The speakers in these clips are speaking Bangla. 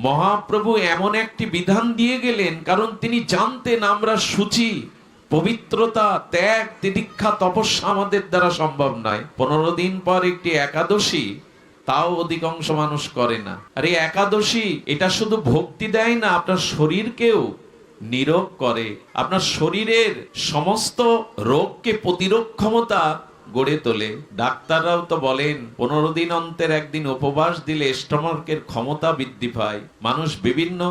মহাপ্রভু এমন একটি বিধান দিয়ে গেলেন, কারণ তিনি জানতেন আমরা শুচি, পবিত্রতা, ত্যাগ, তিতিক্ষা, তপস্যা আমাদের দ্বারা সম্ভব নয়। 15 দিন পর একটি একাদশী, তাও অধিকাংশ মানুষ করে না। আর এই একাদশী এটা শুধু ভক্তি দেয় না, আপনার শরীরকেও নীরোগ করে, আপনার শরীরের সমস্ত রোগকে প্রতিরোধ ক্ষমতা গড়ে তোলে। ডাক্তাররাও তো বলেন 15 দিন অন্তর একদিন উপবাস দিলে স্টমাকের ক্ষমতা বৃদ্ধি পায়। মানুষ বিভিন্ন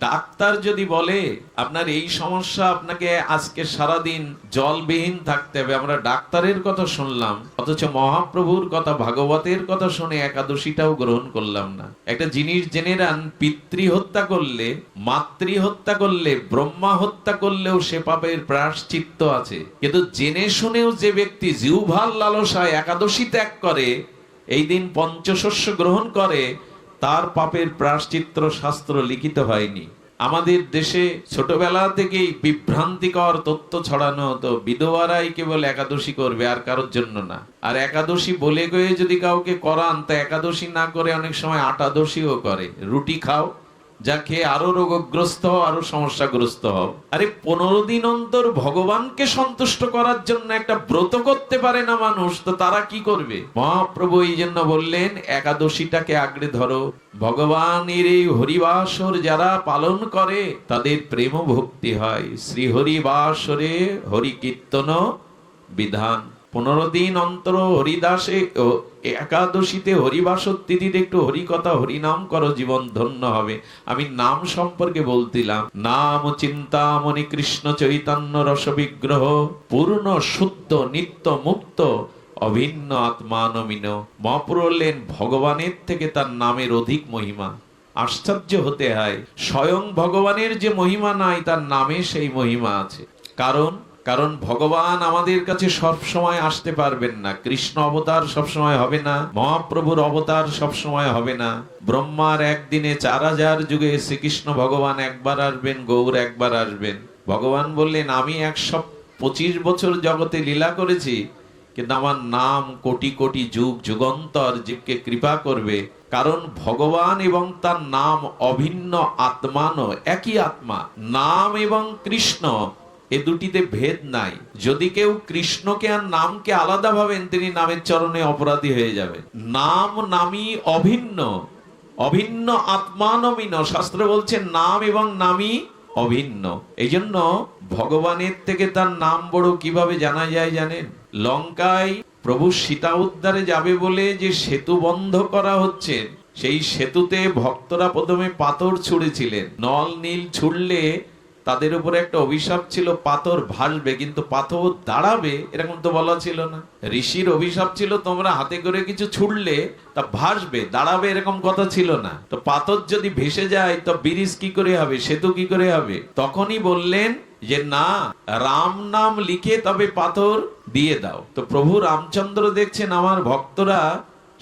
ডাক্তার যদি বলে আপনার এই সমস্যা, আপনাকে আজকে সারাদিন জলবিহীন থাকতে হবে, আমরা ডাক্তারের কথা শুনলাম, অথচ মহাপ্রভুর কথা, ভাগবতের কথা শুনে একাদশীটাও গ্রহণ করলাম না। একটা জিনিস জেনে রান, পিতৃ হত্যা করলে, মাতৃ হত্যা করলে, ব্রহ্মা হত্যা করলেও সে পাপের প্রায়শ্চিত্ত আছে। কিন্তু জেনে শুনেও যে ব্যক্তি জিহ্বার লালসায় একাদশী ত্যাগ করে, এই দিন পঞ্চশস্য গ্রহণ করে, তার পাপের প্রায়শ্চিত্ত শাস্ত্র লিখিত হয়নি। আমাদের দেশে ছোটবেলা থেকেই বিভ্রান্তিকর তথ্য ছড়ানো হতো, বিধবারাই কেবল একাদশী করবে, আর কারোর জন্য না। আর একাদশী বলে গিয়ে যদি কাউকে করান, তা একাদশী না করে অনেক সময় আটাদশীও করে। রুটি খাও, যা খেয়ে আরো রোগগ্রস্ত হও, আরো সমস্যাগ্রস্ত হও। আরে 15 দিন অন্তর ভগবানকে সন্তুষ্ট করার জন্য একটা ব্রত করতে পারে না মানুষ, তো তারা কি করবে? মহাপ্রভু এই জন্য বললেন একাদশীটাকে আঁকড়ে ধরো। ভগবানের এই হরিবাসর যারা পালন করে তাদের প্রেম ভক্তি হয়। শ্রী হরিবাসরে হরি কীর্তন বিধান। 15 দিন অন্তর হরিদাসে, একাদশীতে হরিবাসর তিথিতে একটু হরিকথা, হরিনাম করো, জীবন ধন্য হবে। আমি নাম সম্পর্কে বলছিলাম, নাম চিন্তামণি কৃষ্ণ চৈতন্য রস বিগ্রহ, পূর্ণ শুদ্ধ নিত্য মুক্ত অভিন্ন আত্মানমিন। মহাপ্রভু বললেন ভগবানের থেকে তার নামের অধিক মহিমা। আশ্চর্য হতে হয়, স্বয়ং ভগবানের যে মহিমা নাই, তার নামে সেই মহিমা আছে। কারণ ভগবান আমাদের কাছে সব সময় আসতে পারবেন না। কৃষ্ণ অবতার সব সময় হবে না, মহাপ্রভুর অবতার সব সময় হবে না। ব্রহ্মার একদিনে 4000 যুগে শ্রীকৃষ্ণ ভগবান একবার আসবেন, গৌর একবার আসবেন। ভগবান বললেন আমি 125 বছর জগতে লীলা করেছি, কিন্তু আমার নাম কোটি কোটি যুগ যুগান্তর জীবকে কৃপা করবে। কারণ ভগবান এবং তার নাম অভিন্ন আত্মানো, একই আত্মা। নাম এবং কৃষ্ণ এ দুটিতে ভেদ নাই। যদি কেউ কৃষ্ণকে আর নামকে আলাদা ভাবেন, তিনি নামের চরণে অপরাধী হয়ে যাবে। নাম নামী অভিন্ন, অভিন্ন আত্মানমিন। শাস্ত্র বলছে নাম এবং নামী অভিন্ন। এই জন্য ভগবানের থেকে তার নাম বড় কিভাবে জানা যায় জানেন? লঙ্কায় প্রভু সীতা উদ্ধারে যাবে বলে যে সেতু বন্ধ করা হচ্ছে, সেই সেতুতে ভক্তরা প্রথমে পাথর ছুঁড়েছিলেন। নল নীল ছুড়লে তাদের উপরে একটা অভিশাপ ছিল, পাথর ভাসবে, কিন্তু পাথর দাঁড়াবে এরকম তো বলা ছিল না। ঋষির অভিশাপ ছিল তোমরা হাতে করে কিছু ছুড়লে তা ভাসবে, দাঁড়াবে এরকম কথা ছিল না। তো পাথর যদি ভেসে যায় তো ব্রিজ কি করে হবে, সেতু কি করে হবে? তখনই বললেন যে না, রাম নাম লিখে তবে পাথর দিয়ে দাও। তো প্রভু রামচন্দ্র দেখছেন আমার ভক্তরা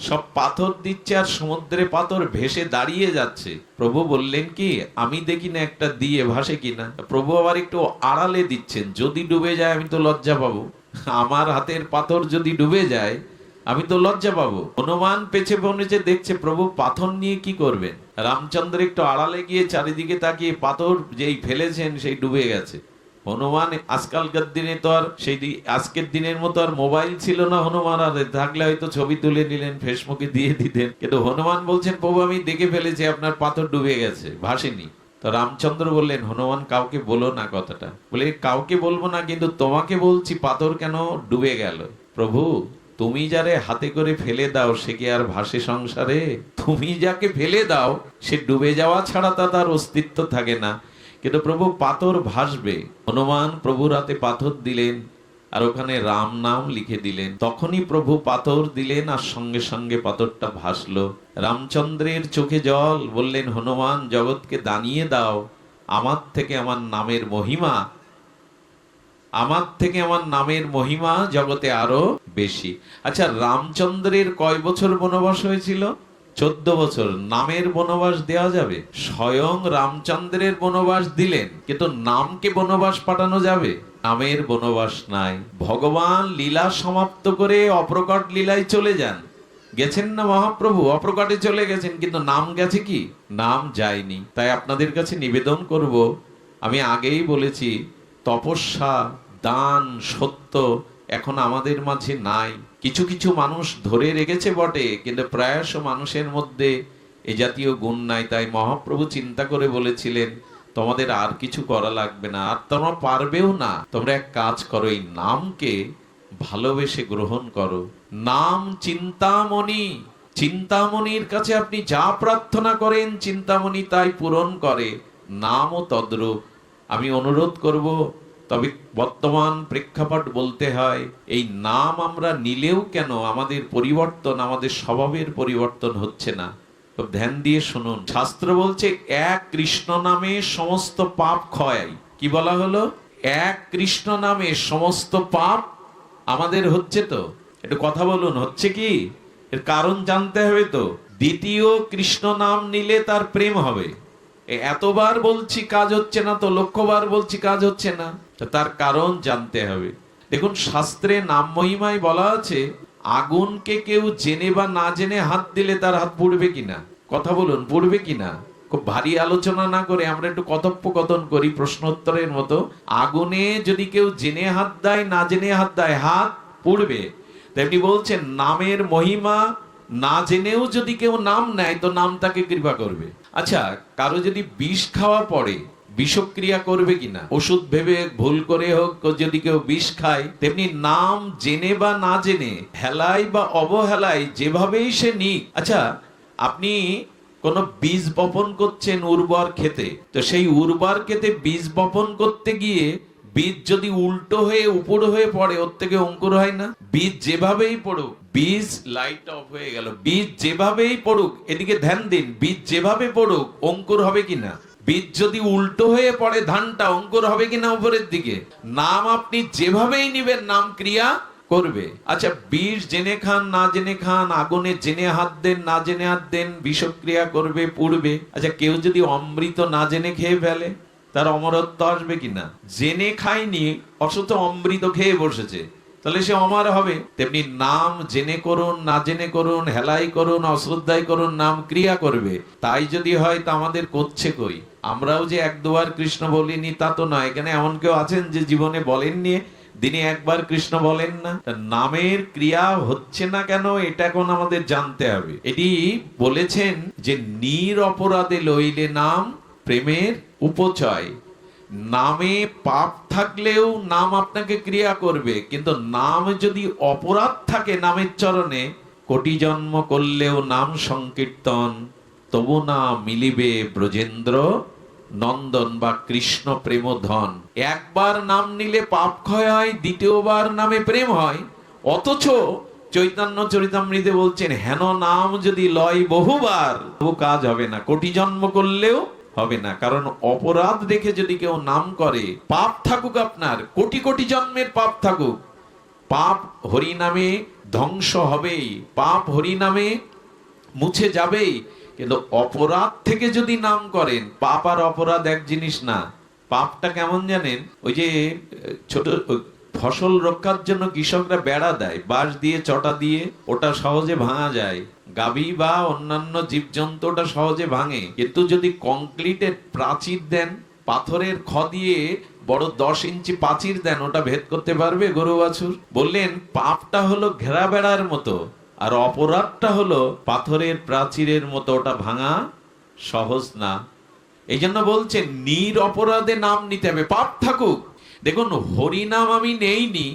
সব পাথর দিচ্ছে আর সমুদ্রে পাথর ভেসে দাঁড়িয়ে যাচ্ছে। প্রভু বললেন কি, আমি দেখি না একটা দিয়ে ভাসে কিনা। প্রভু আবার একটু আড়ালে দিচ্ছেন, যদি ডুবে যায় আমি তো লজ্জা পাবো। আমার হাতের পাথর যদি ডুবে যায় আমি তো লজ্জা পাবো। হনুমান পেছে বনেছে, দেখছে প্রভু পাথর নিয়ে কি করবেন। রামচন্দ্র একটু আড়ালে গিয়ে চারিদিকে তাকিয়ে পাথর যেই ফেলেছেন সেই ডুবে গেছে। হনুমান, আজকালকার দিনে তো আর সেই আজকের দিনের মতো আর মোবাইল ছিল না, হনুমান আর থাকলে হয়তো ছবি তুলে নিলেন, ফেসবুকে দিয়ে দিতেন। কিন্তু হনুমান বলছেন প্রভু আমি দেখে ফেলেছি আপনার পাথর ডুবে গেছে, ভাসেনি। তো রামচন্দ্র বললেন হনুমান কাউকে বলো না কথাটা। বলে কাউকে বলবো না, কিন্তু তোমাকে বলছি পাথর কেন ডুবে গেল। প্রভু তুমি যারে হাতে করে ফেলে দাও সে কি আর ভাসে সংসারে? তুমি যাকে ফেলে দাও সে ডুবে যাওয়া ছাড়া তার অস্তিত্ব থাকে না। কিন্তু প্রভু পাথর ভাসবে। হনুমান প্রভুর হাতে পাথর দিলেন আর ওখানে রাম নাম লিখে দিলেন। তখনই প্রভু পাথর দিলেন আর সঙ্গে সঙ্গে পাথরটা ভাসলো। রামচন্দ্রের চোখে জল, বললেন হনুমান জগৎকে জানিয়ে দাও আমার থেকে আমার নামের মহিমা, আমার থেকে আমার নামের মহিমা জগতে আরো বেশি। আচ্ছা রামচন্দ্রের কয় বছর বনবাস হয়েছিল? 14 বছর। নামের বনবাস দেওয়া যাবে? স্বয়ং রামচন্দ্রের বনবাস দিলেন, কিন্তু নামকে বনবাস পাঠানো যাবে? নামের বনবাস নাই। ভগবান লীলা সমাপ্ত করে অপ্রকট লীলায় চলে যান। গেছেন না মহাপ্রভু, অপ্রকাটে চলে গেছেন, কিন্তু নাম গেছে কি? নাম যায়নি। তাই আপনাদের কাছে নিবেদন করব, আমি আগেই বলেছি, তপস্যা, দান, সত্য এখন আমাদের মাঝে নাই। কিছু কিছু মানুষ ধরে রেখেছে বটে, কিন্তু প্রায়শ মানুষের মধ্যে এ জাতীয় গুণ নাই। তাই মহাপ্রভু চিন্তা করে বলেছিলেন, তোমাদের আর কিছু করা লাগবে না, আর তোমরা পারবেও না। তোমরা এক কাজ করো, এই নামকে ভালোবেসে গ্রহণ করো। নাম চিন্তামণি, চিন্তামণির কাছে আপনি যা প্রার্থনা করেন চিন্তামণি তাই পূরণ করে, নামও তদ্রূপ। আমি অনুরোধ করব, তবে বর্তমান প্রেক্ষাপট বলতে হয়, এই নাম আমরা নিলেও কেন আমাদের পরিবর্তন, আমাদের স্বভাবের পরিবর্তন হচ্ছে না। তো ধ্যান দিয়ে শুনুন, শাস্ত্র বলছে এক কৃষ্ণ নামে সমস্ত পাপ ক্ষয়। কি বলা হলো? এক কৃষ্ণ নামে সমস্ত পাপ আমাদের হচ্ছে। তো একটু কথা বলুন, হচ্ছে কি? এর কারণ জানতে হবে। তো দ্বিতীয় কৃষ্ণ নাম নিলে তার প্রেম হবে। এতবার বলছি কাজ হচ্ছে না, তো লক্ষবার বলছি কাজ হচ্ছে না, তার কারণ জানতে হবে। দেখুন, শাস্ত্রে নাম মহিমায় বলা আছে, আগুনকে কেউ জেনে বা না জেনে হাত দিলে তার হাত পুড়বে কিনা। কথা বলুন, পুড়বে কিনা? খুব ভারী আলোচনা না করে আমরা একটু কথোপকথন করি প্রশ্নোত্তরের মতো। আগুনে যদি কেউ জেনে হাত দেয়, না জেনে হাত দেয়, হাত পুড়বে। তেমনি বলছেন, নামের মহিমা না জেনেও যদি কেউ নাম নেয়, তো নাম তাকে কৃপা করবে। আচ্ছা, কারো যদি বিষ খাওয়া পড়ে, বিষক্রিয়া করবে কিনা? ওষুধ ভেবে ভুল করে হোক যদি কেউ বিষ খায়, তেমনি নাম জেনে বা না জেনে, হেলায় বা অবহেলায়, যেভাবেই সে নিক। আচ্ছা, আপনি কোন বীজ বপন করছেন উর্বর ক্ষেতে, তো সেই উর্বর ক্ষেতে বীজ বপন করতে গিয়ে বীজ যদি উল্টো হয়ে উপর হয়ে পড়ে, ওর থেকে অঙ্কুর হয় না? বীজ যেভাবেই পড়ুক, বীজ লাইট অফ হয়ে গেল, বীজ যেভাবেই পড়ুক, এদিকে ধ্যান দিন, বীজ যেভাবে পড়ুক অঙ্কুর হবে কিনা? বীজ যদি উল্টো হয়ে পড়ে, ধানটা অঙ্কুর হবে কিনা উপরের দিকে? নাম আপনি যেভাবেই নিবেন, নাম ক্রিয়া করবে। আচ্ছা, বিষ জেনে খান না জেনে খান, আগুনে জেনে হাত দেন না জেনে হাত দেন, বিষক্রিয়া করবে, পুড়বে। আচ্ছা, কেউ যদি অমৃত না জেনে খেয়ে ফেলে, তার অমরত্ব আসবে কিনা? জেনে খায়নি, অথচ অমৃত খেয়ে বসেছে, তাহলে সে অমর হবে। তেমনি নাম জেনে করুন না জেনে করুন, হেলাই করুন অশ্রদ্ধায় করুন, নাম ক্রিয়া করবে। তাই যদি হয়, তা আমাদের করছে কই? আমরাও যে এক দুবার কৃষ্ণ বলিনি তা তো নয়। এখানে এমন কেউ আছেন যে জীবনে বলেননি, দিনে একবার কৃষ্ণ বলেন না? নামের ক্রিয়া হচ্ছে না কেন, এটা এখন আমাদের জানতে হবে। এটি বলেছেন যে, নির অপরাধে লইলে নাম প্রেমের উপচয়। নামে পাপ থাকলেও নাম আপনাকে ক্রিয়া করবে, কিন্তু নাম যদি অপরাধ থাকে নামের চরণে, কোটি জন্ম করলেও নাম সংকীর্তন, তবু না মিলিবে ব্রজেন্দ্র নন্দন বা কৃষ্ণ প্রেমধন। একবার নাম নিলে পাপ ক্ষয় হয়, দ্বিতীয়বার নামে প্রেম হয়। অথচ চৈতন্য চরিতামৃতে বলছেন, হেন নাম যদি লয় বহুবার, তবু কাজ হবে না, কোটি জন্ম করলেও হবে না। কারণ অপরাধ রেখে যদি কেউ নাম করে, পাপ থাকুক আপনার, কোটি কোটি জন্মের পাপ থাকুক, পাপ হরি নামে ধ্বংস হবেই, পাপ হরি নামে মুছে যাবেই। কিন্তু অপরাধ থেকে যদি নাম করেন, পাপ আর অপরাধ এক জিনিস না। পাপটা কেমন জানেন? ওই যে ছোট ফসল রক্ষার জন্য কৃষকরা বেড়া দেয়, বাঁশ দিয়ে, চটা দিয়ে, ওটা সহজে ভাঙা যায়। গাভী বা অন্যান্য জীবজন্তু ওটা সহজে ভাঙে। কিন্তু যদি কংক্রিটের প্রাচীর দেন, পাথরের খ দিয়ে বড় 10 ইঞ্চি প্রাচীর দেন, ওটা ভেদ করতে পারবে গরু বাছুর? বললেন, পাপটা হলো ঘেরা বেড়ার মতো, আর অপরাধটা হলো পাথরের প্রাচীরের মতো, ওটা ভাঙা সহজ না। এই জন্য বলছেন, নির অপরাধে নাম নিতে হবে, পাপ থাকুক। দেখুন, হরিনাম আমি নেইনি,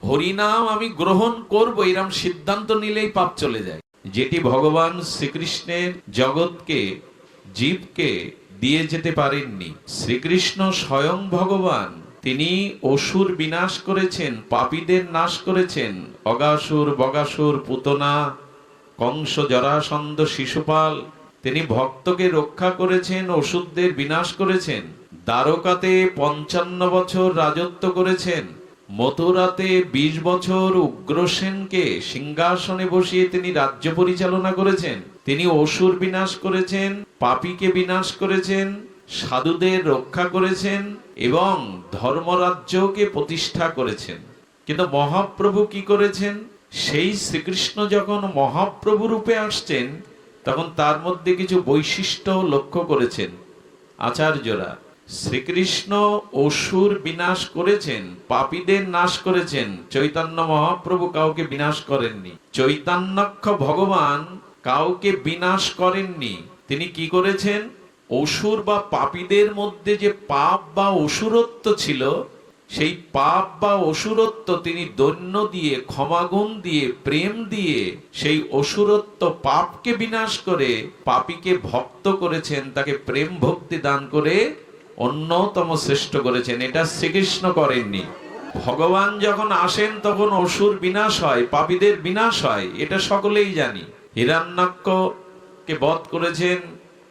হরিনাম আমি গ্রহণ করব, এরম সিদ্ধান্ত নিলেই পাপ চলে যায়। যেটি ভগবান শ্রীকৃষ্ণের জগৎকে, জীবকে দিয়ে যেতে পারেননি। শ্রীকৃষ্ণ স্বয়ং ভগবান, তিনি অসুর বিনাশ করেছেন, পাপীদের নাশ করেছেন। অগাসুর, বগাসুর, পুতনা, কংস, জরাসন্ধ, শিশুপাল, তিনি ভক্তকে রক্ষা করেছেন, অসুরদের বিনাশ করেছেন। দ্বারকাতে 55 বছর রাজত্ব করেছেন। মথুরাতে 20 বছর উগ্রসেনকে সিংহাসনে বসিয়ে তিনি রাজ্য পরিচালনা করেছেন। তিনি অসুর বিনাশ করেছেন, পাপীকে বিনাশ করেছেন, সাধুদের রক্ষা করেছেন এবং ধর্মরাজ্যকে প্রতিষ্ঠা করেছেন। কিন্তু মহাপ্রভু কি করেছেন? সেই শ্রীকৃষ্ণ যখন মহাপ্রভু রূপে আসছেন তখন তার মধ্যে কিছু বৈশিষ্ট্য লক্ষ্য করেছেন আচার্যরা। শ্রীকৃষ্ণ অসুর বিনাশ করেছেন, পাপীদের নাশ করেছেন, চৈতন্য মহাপ্রভু কাউকে বিনাশ করেননি। চৈতন্যক্ষ ভগবান কাউকে বিনাশ করেননি। তিনি কি করেছেন? অসুর বা পাপীদের মধ্যে যে পাপ বা অসুরত্ব ছিল, সেই পাপ বা অসুরত্ব তিনি দৈন্য দিয়ে, ক্ষমাগুণ দিয়ে, প্রেম দিয়ে সেই অসুরত্ব পাপকে বিনাশ করে পাপীকে ভক্ত করেছেন, তাকে প্রেম ভক্তি দান করে অন্যতম শ্রেষ্ঠ করেছেন। এটা শ্রীকৃষ্ণ করেননি। ভগবান যখন আসেন তখন অসুর বিনাশ হয়, পাপীদের বিনাশ হয়, এটা সকলেই জানি। হিরণ্যাক্ষকে বধ করেছেন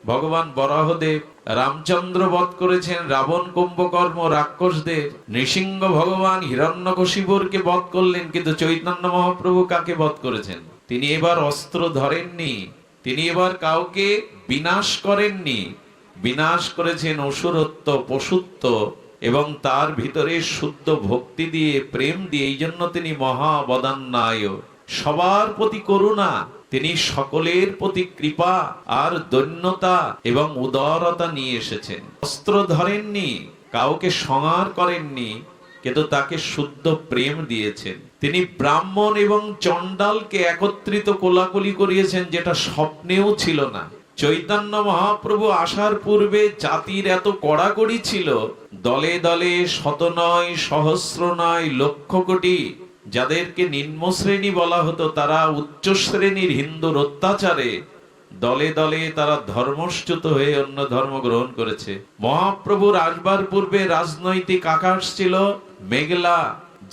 ভগবান বরাহদেব, রামচন্দ্র বধ করেছেন রাবণ কুম্ভকর্ণ রাক্ষসদের, নৃসিংহ ভগবান হিরণ্যকশিপুরকে বধ করলেন। কিন্তু চৈতন্য মহাপ্রভু কাকে বধ করেছেন? তিনি এবার অস্ত্র ধরেননি, তিনি এবার কাউকে বিনাশ করেননি। বিনাশ করেছেন অসুরত্ব, পশুত্ব এবং তার ভিতরে শুদ্ধ ভক্তি দিয়ে, প্রেম দিয়ে। এই জন্য তিনি মহাবদান্যায়, সবার প্রতি করুণা, তিনি সকলের প্রতি কৃপা আর দৈন্যতা এবং উদারতা নিয়ে এসেছেন। অস্ত্র ধরেননি, কাউকে সংহার করেননি, কিন্তু তাকে শুদ্ধ প্রেম দিয়েছেন। তিনি ব্রাহ্মণ এবং চণ্ডালকে একত্রিত কোলাকুলি করিয়েছেন, যেটা স্বপ্নেও ছিল না। চৈতন্য মহাপ্রভু আসার পূর্বে জাতির এত কড়াকড়ি ছিল, দলে দলে শত নয়, সহস্র নয়, লক্ষ কোটি যাদেরকে নিম্ন শ্রেণী বলা হতো, তারা উচ্চ শ্রেণীর হিন্দুর অত্যাচারে দলে দলে তারা ধর্মচ্যুত হয়ে অন্য ধর্ম গ্রহণ করেছে। মহাপ্রভুর আসবার পূর্বে রাজনৈতিক আকাশ ছিল মেঘলা,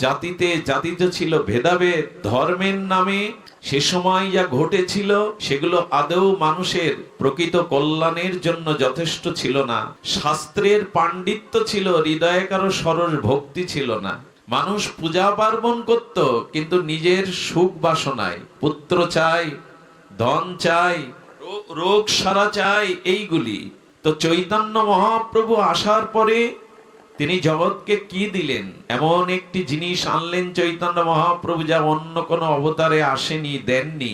জাতিতে জাতিতে ছিল ভেদাভেদ। ধর্মের নামে সে সময় যা ঘটেছিল সেগুলো আদৌ মানুষের প্রকৃত কল্যাণের জন্য যথেষ্ট ছিল না। শাস্ত্রের পাণ্ডিত্য ছিল, হৃদয়ে কারো সরল ভক্তি ছিল না। মানুষ পূজা পার্বণ করত, কিন্তু নিজের সুখ বাসনায়, পুত্র চাই, ধন চাই, রোগ সারা চাই, এইগুলি। তো চৈতন্য মহাপ্রভু আসার পরে তিনি জগৎকে কি দিলেন? এমন একটি জিনিস আনলেন চৈতন্য মহাপ্রভু, যা অন্য কোনো অবতারে আসেনি, দেননি।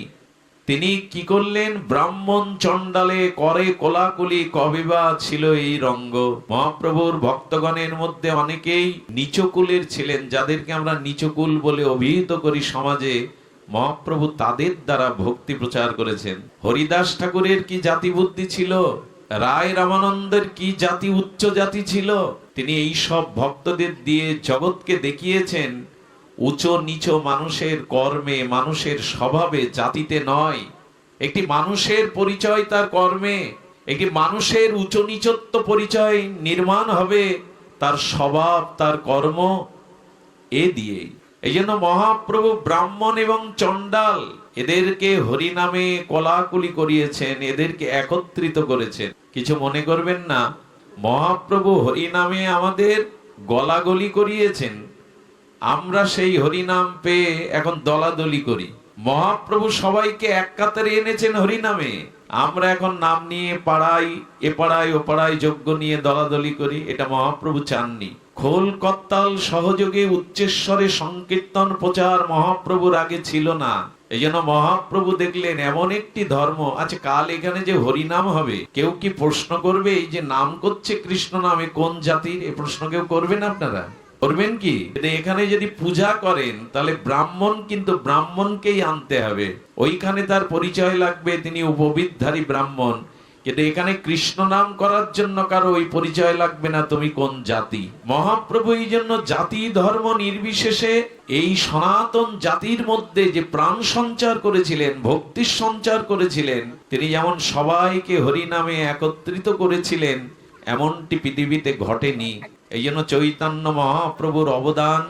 তিনি কি করলেন? ব্রাহ্মণ চণ্ডালে করে কোলাকুলি, কবিবা ছিল এই রঙ্গ। মহাপ্রভুর ভক্তগণের মধ্যে অনেকেই নিচকুলের ছিলেন, যাদেরকে আমরা নিচকুল বলে অভিহিত করি সমাজে। মহাপ্রভু তাদের দ্বারা ভক্তি প্রচার করেছেন। হরিদাস ঠাকুরের কি জাতি বুদ্ধি ছিল? রায় রামানন্দের কি জাতি, উচ্চ জাতি ছিল? তিনি এই সব ভক্তদের দিয়ে জগৎকে দেখিয়েছেন উচ্চ নিচ মানুষের কর্মে, মানুষের স্বভাবে, জাতিতে নয়। একটি মানুষের পরিচয় তার কর্মে, একটি মানুষের উচ্চ নিচত্ব পরিচয় নির্মাণ হবে তার স্বভাব, তার কর্ম, এ দিয়েই। এই জন্য মহাপ্রভু ব্রাহ্মণ এবং চণ্ডাল এদেরকে হরিনামে কোলাকুলি করিয়েছেন, এদেরকে একত্রিত করেছেন। কিছু মনে করবেন না, মহাপ্রভু হরিনামে আমাদের গলাগলি করিয়েছেন, আমরা সেই হরিনাম পেয়ে এখন দলাদলি করি। মহাপ্রভু সবাইকে এক কাতারে এনেছেন হরিনামে, আমরা এখন নাম নিয়ে পাড়ায়, এ পাড়ায় ও পাড়ায় যজ্ঞ নিয়ে দলাদলি করি। এটা মহাপ্রভু চাননি। খোল করতাল সহযোগে উচ্চেশ্বরে সংকীর্তন প্রচার মহাপ্রভুর আগে ছিল না। এই জন্য মহাপ্রভু দেখলেন এমন একটি ধর্ম আছে, কাল এখানে যে হরিনাম হবে, কেউ কি প্রশ্ন করবে এই যে নাম করছে কৃষ্ণ নামে কোন জাতির? এ প্রশ্ন কেউ করবেন? আপনারা করবেন কি? এখানে যদি পূজা করেন তাহলে ব্রাহ্মণ, কিন্তু ব্রাহ্মণকেই আনতে হবে, ওইখানে তার পরিচয় লাগবে তিনি উপবিদধারী ব্রাহ্মণ। কিন্তু এখানে কৃষ্ণ নাম করার জন্য কারো ওই পরিচয় লাগবে না, তুমি কোন জাতি। মহাপ্রভু এই জন্য জাতি ধর্ম নির্বিশেষে এই সনাতন জাতির মধ্যে যে প্রাণ সঞ্চার করেছিলেন, ভক্তির সঞ্চার করেছিলেন, তিনি যেমন সবাইকে হরিনামে একত্রিত করেছিলেন, এমনটি পৃথিবীতে ঘটেনি। এই জন্য চৈতন্য মহাপ্রভুর অবদান,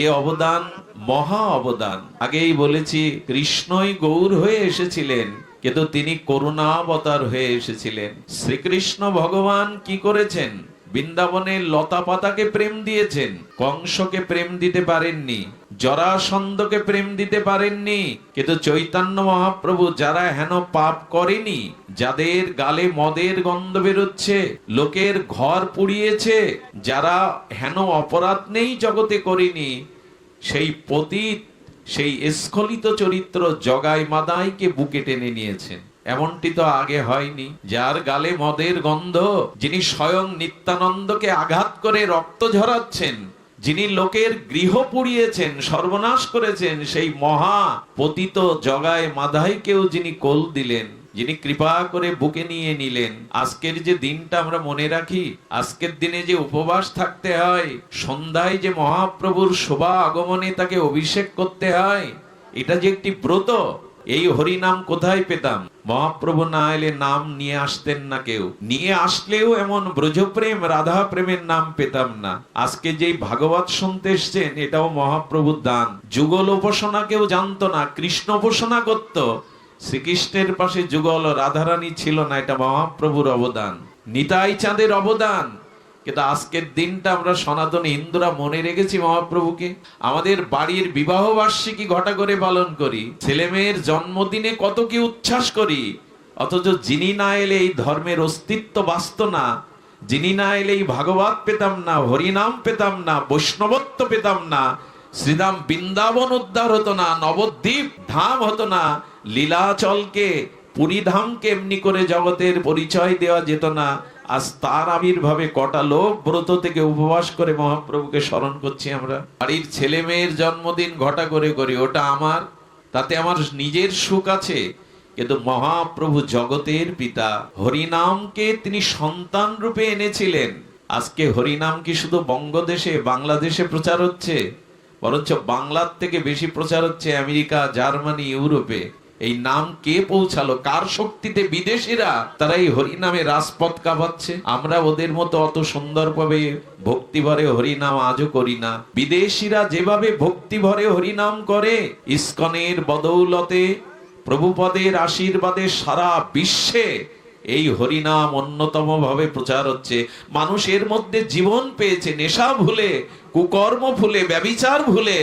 এ অবদান মহা অবদান। আগেই বলেছি, কৃষ্ণই গৌর হয়ে এসেছিলেন, কিন্তু তিনি করুণাবতার হয়ে এসেছিলেন। শ্রীকৃষ্ণ ভগবান কি করেছেন? বৃন্দাবনের লতা পাতাকে প্রেম দিয়েছেন, কংসকে প্রেম দিতে পারেননি, জরাসন্ধকে প্রেম দিতে পারেননি। কিন্তু চৈতন্য মহাপ্রভু যারা হেন পাপ করেনি, যাদের গালে মদের গন্ধ বেরোচ্ছে, লোকের ঘর পুড়িয়েছে, যারা হেন অপরাধ নেই জগতে করেনি, সেই পতিত সেই স্খলিত চরিত্র জগাই মাদাইকে বুকে টেনে নিয়েছেন। এমনটি তো আগে হয়নি। যার গালে মদের গন্ধ, যিনি স্বয়ং নিত্যানন্দকে আঘাত করে রক্ত ঝরাচ্ছেন, যিনি লোকের গৃহ পুড়িয়েছেন, সর্বনাশ করেছেন, সেই মহা পতিত জগাই মাদাইকেও যিনি কোল দিলেন, যিনি কৃপা করে বুকে নিয়ে নিলেন। আজকের যে দিনটা আমরা মনে রাখি, আজকের দিনে যে উপবাস থাকতে হয়, সন্ধ্যায় যে মহাপ্রভুর শোভা আগমনে তাকে অভিষেক করতে হয়, এটা যে একটি ব্রত। এই হরিনাম কোথায় পেতাম? মহাপ্রভু না এলে নাম নিয়ে আসতেন না কেউ। নিয়ে আসলেও এমন ব্রজপ্রেম রাধা প্রেমের নাম পেতাম না। আজকে যেই ভাগবত শুনতে এসছেন, এটাও মহাপ্রভুর দান। যুগল উপাসনা কেউ জানতো না, কৃষ্ণ উপাসনা করত। শ্রীকৃষ্ণের পাশে যুগল রাধারানী ছিল না, এটা মহাপ্রভুর অবদান, নিতাই চাঁদের অবদান। কিন্তু আজকের দিনটা আমরা সনাতন হিন্দুরা মনে রেখেছি মহাপ্রভুকে। আমাদের বাড়ির বিবাহ বার্ষিকী ঘটা করে পালন করি, ছেলে মেয়ের জন্মদিনে কত কি উচ্ছ্বাস করি, অথচ যিনি না এলে এই ধর্মের অস্তিত্ব বাঁচত না, যিনি না এলে এই ভাগবত পেতাম না, হরিনাম পেতাম না, বৈষ্ণবত্ব পেতাম না, শ্রীধাম বৃন্দাবন উদ্ধার হতো না, নবদ্বীপ ধাম হতো না, লীলাচলকে পুরী ধামকে এমনি করে জগতের পরিচয় দেওয়া যেত না। আজ তার আবির্ভাবে কটা লোক ব্রত থেকে উপবাস করে মহাপ্রভুকে স্মরণ করছি আমরা। বাড়ির ছেলে মেয়ের জন্মদিন ঘটা করে করি, ওটা আমার, তাতে আমার নিজের সুখ আছে। কিন্তু মহাপ্রভু জগতের পিতা, হরিনামকে তিনি সন্তান রূপে এনেছিলেন। আজকে হরিনাম কি শুধু বঙ্গদেশে বাংলাদেশে প্রচার হচ্ছে? বরঞ্চ বাংলার থেকে বেশি প্রচার হচ্ছে আমেরিকা, জার্মানি, ইউরোপে। এই নাম কে পৌঁছালো? কার শক্তিতে? বিদেশিরা, তারা এই হরিনামে রাজপথ কাঁপাচ্ছে। আমরা ওদের মতো অত সুন্দরভাবে ভক্তি ভরে হরিনাম আজও করি না। বিদেশিরা যেভাবে ভক্তি ভরে হরিনাম করে, ইস্কনের বদৌলতে, প্রভুপদের আশীর্বাদে সারা বিশ্বে এই হরিনাম অন্যতম ভাবে প্রচার হচ্ছে। মানুষের মধ্যে জীবন পেয়েছে, নেশা ভুলে, কুকর্ম ভুলে, ব্যভিচার ভুলে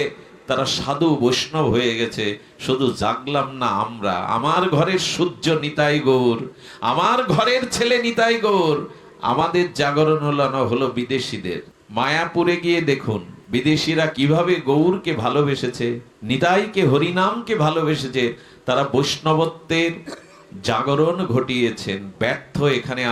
তারা সাধু বৈষ্ণব হয়ে গেছে। শুধু জাগলাম না আমরা। আমার ঘরের সূর্য নিতাই গৌর, আমার ঘরের ছেলে নিতাই গৌর। আমাদের জাগরণ হলো বিদেশিদের। মায়াপুরে গিয়ে দেখুন বিদেশিরা কিভাবে গৌরকে ভালোবেসেছে, নিতাইকে, হরিনামকে ভালোবেসেছে। তারা বৈষ্ণবত্বের জাগরণ ঘটিয়েছেন। ব্যর্থ এখানে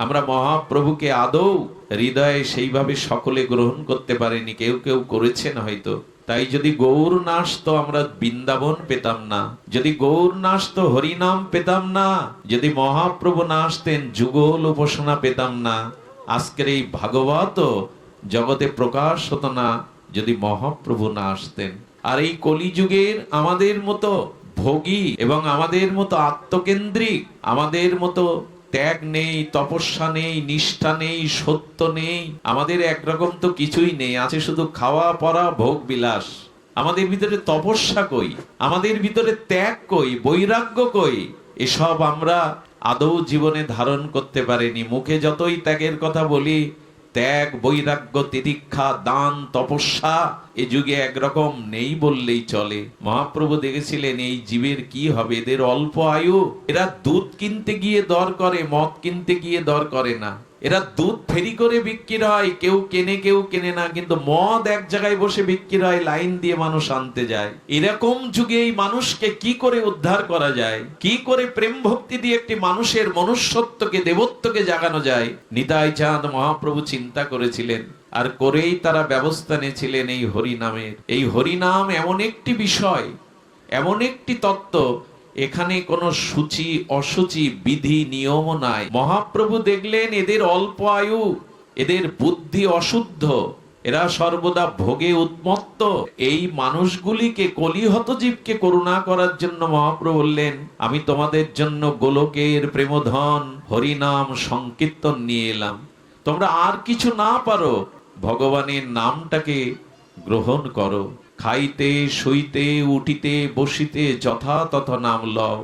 আমরা মহাপ্রভুকে আদৌ হৃদয়ে সেইভাবে সকলে গ্রহণ করতে পারেনি। কেউ কেউ করেছেন হয়তো। তাই যদি গৌর না আসতো আমরা বৃন্দাবন পেতাম না, যদি গৌর না আসতো হরিনাম পেতাম না, যদি মহাপ্রভু না আসতেন যুগল উপাসনা পেতাম না, আজকের এই ভাগবত জগতে প্রকাশ হতো না যদি মহাপ্রভু না আসতেন। আর এই কলিযুগের আমাদের মতো ভোগী এবং আমাদের মতো আত্মকেন্দ্রিক, আমাদের মতো ত্যাগ নেই, তপস্যা নেই, নিষ্ঠা নেই, সত্য নেই, আমাদের একরকম তো কিছুই নেই, আছে শুধু খাওয়া পরা ভোগ বিলাস। আমাদের ভিতরে তপস্যা কই? আমাদের ভিতরে ত্যাগ কই? বৈরাগ্য কই? এসব আমরা আদৌ জীবনে ধারণ করতে পারিনি। মুখে যতই ত্যাগের কথা বলি, ত্যাগ, বৈরাগ্য, তিতিক্ষা, দান, তপস্যা এ যুগে একরকম নেই বললেই চলে। মহাপ্রভু দেখেছিলেন এই জীবের কি হবে, এদের অল্প আয়ু, এরা দুধ কিনতে গিয়ে দর করে, মদ কিনতে গিয়ে দর করে না। এরা দুধ ফেরি করে বিক্রি হয়, কেউ কেনে কেউ কেনে না, কিন্তু মদ এক জায়গায় বসে বিক্রি হয়, লাইন দিয়ে মানুষ আনতে যায়। এরকম যুগে এই মানুষকে কি করে উদ্ধার করা যায়, কি করে প্রেম ভক্তি দিয়ে একটি মানুষের মনুষ্যত্বকে, দেবত্বকে জাগানো যায়, নিতাই চাঁদ মহাপ্রভু চিন্তা করেছিলেন। আর করেই তারা ব্যবস্থা নিয়েছিলেন এই হরিনামের। এই হরিনাম এমন একটি বিষয়, এমন একটি তত্ত্ব, এখানে কোনো সূচি অসুচি বিধি নিয়ম নাই। মহাপ্রভু দেখলেন এদের অল্প আয়ু, এদের বুদ্ধি অশুদ্ধ, এরা সর্বদা ভোগে উন্মত্ত। এই মানুষগুলিকে, কলিহত জীবকে করুণা করার জন্য মহাপ্রভু বললেন, আমি তোমাদের জন্য গোলকের প্রেমধন হরিনাম সংকীর্তন নিয়ে এলাম। তোমরা আর কিছু না পারো, ভগবানের নামটাকে গ্রহণ করো। খাইতে, শুইতে, উঠিতে, বসিতে যথাতথ নাম লও।